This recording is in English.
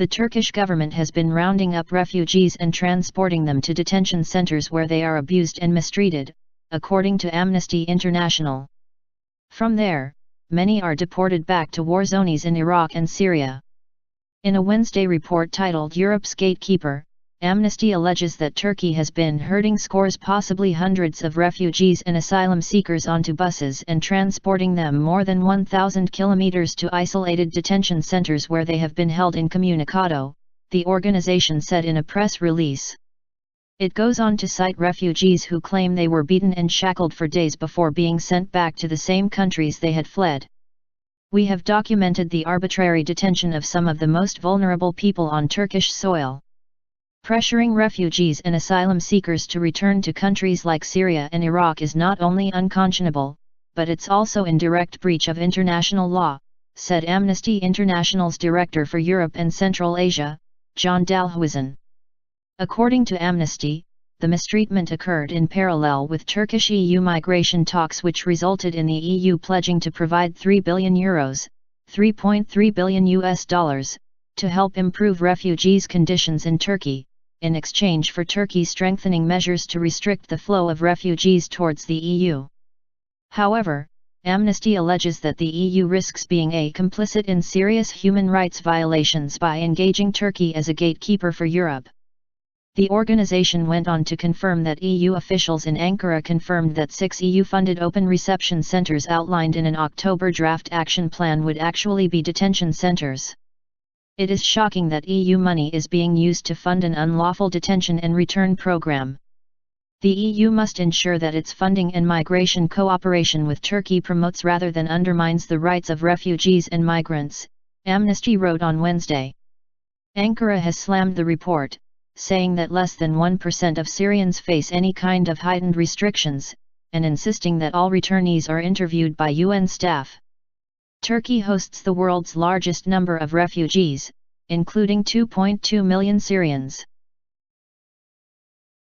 The Turkish government has been rounding up refugees and transporting them to detention centers where they are abused and mistreated, according to Amnesty International. From there, many are deported back to war zones in Iraq and Syria. In a Wednesday report titled Europe's Gatekeeper, Amnesty alleges that Turkey has been herding scores, possibly hundreds of refugees and asylum seekers onto buses and transporting them more than 1,000 kilometers to isolated detention centers where they have been held incommunicado, the organization said in a press release. It goes on to cite refugees who claim they were beaten and shackled for days before being sent back to the same countries they had fled. We have documented the arbitrary detention of some of the most vulnerable people on Turkish soil. Pressuring refugees and asylum seekers to return to countries like Syria and Iraq is not only unconscionable, but it's also in direct breach of international law, said Amnesty International's Director for Europe and Central Asia, John Dalhuisen. According to Amnesty, the mistreatment occurred in parallel with Turkish-EU migration talks, which resulted in the EU pledging to provide €3 billion, $3.3 billion, to help improve refugees' conditions in Turkey, in exchange for Turkey strengthening measures to restrict the flow of refugees towards the EU. However, Amnesty alleges that the EU risks being complicit in serious human rights violations by engaging Turkey as a gatekeeper for Europe. The organization went on to confirm that EU officials in Ankara confirmed that 6 EU-funded open reception centers outlined in an October draft action plan would actually be detention centers. It is shocking that EU money is being used to fund an unlawful detention and return program. The EU must ensure that its funding and migration cooperation with Turkey promotes rather than undermines the rights of refugees and migrants, Amnesty wrote on Wednesday. Ankara has slammed the report, saying that less than 1% of Syrians face any kind of heightened restrictions, and insisting that all returnees are interviewed by UN staff. Turkey hosts the world's largest number of refugees, including 2.2 million Syrians.